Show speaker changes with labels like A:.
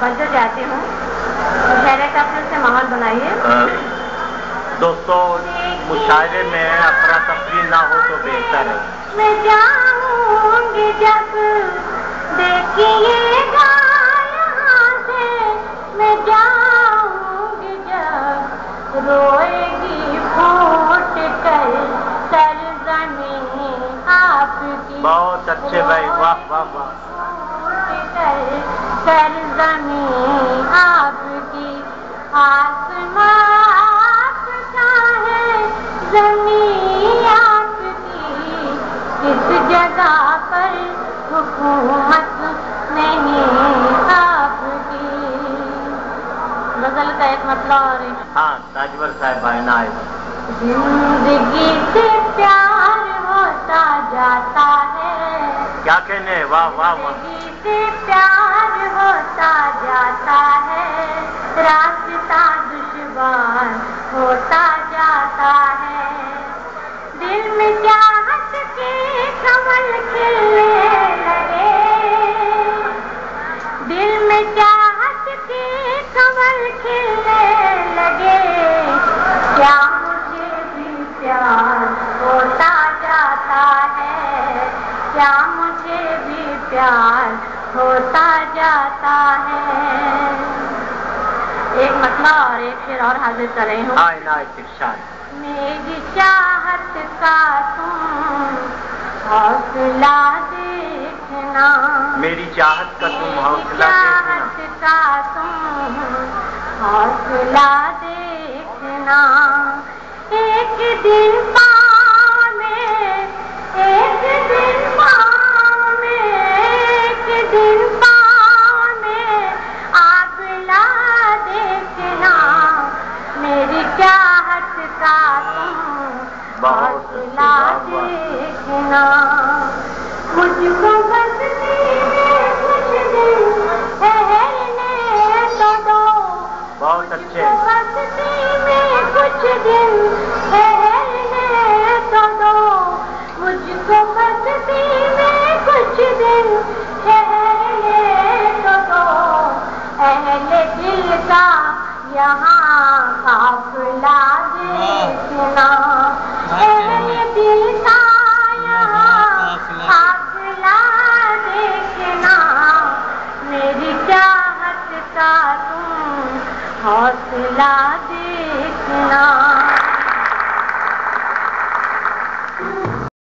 A: توجہ چاہتی ہوں، مشاعرے کا پھر سے ماحول بنائیے۔
B: دوستو مشاعرے میں افراتفری نہ ہو تو بہتر ہے۔
A: میں جاؤں گی جب دیکھیے گا یہاں سے، میں جاؤں گی جب روئے گی پھوٹ کر سرزمین آپ کی۔
B: بہت اچھے بھائی، واہ واہ واہ۔
A: سرزمین آپ کی، آسمان آپ کا ہے، زمین آپ کی، کس جگہ پر حکومت نہیں آپ کی۔ غزل کا ایک مطلب اور ہے۔
B: ہاں تاجور صاحب آئے نہ آئے۔
A: زندگی سے پیار ہوتا جاتا ہے،
B: کیا کہنے، واہ واہ واہ۔
A: زندگی سے پیار ہوتا جاتا ہے، راستہ دشوار ہوتا جاتا ہے، دل میں چاہت کے کمل کھلنے لگے، دل میں چاہت کے کمل کھلنے لگے، کیا مجھے بھی پیار ہوتا جاتا ہے، کیا مجھے بھی پیار ہوتا جاتا ہے۔ ایک مطلب اور ایک شعر اور حاضر کر رہی ہوں۔ میری چاہت کا تم حوصلہ دیکھنا،
B: میری چاہت کا تم حوصلہ
A: چاہت کا تم حوصلہ دیکھنا، ایک دن پاؤں میں، ایک دن پاؤں میں، ایک دن پاؤں میں آبلا دیکھنا، میری چاہت کا تم حوصلہ دیکھنا، مجھ کو بستی میں کچھ دن ٹھہرنے تو دو،
B: بہت اچھے۔
A: بستی میں کچھ دن ٹھہرنے تو دو، مجھ کو بستی میں کچھ دن ٹھہرنے تو دو، اہل دل کا یہاں قافلہ دیکھنا، اہل دل کا یہاں قافلہ دیکھنا، میری چاہت کا تم حوصلہ دیکھنا۔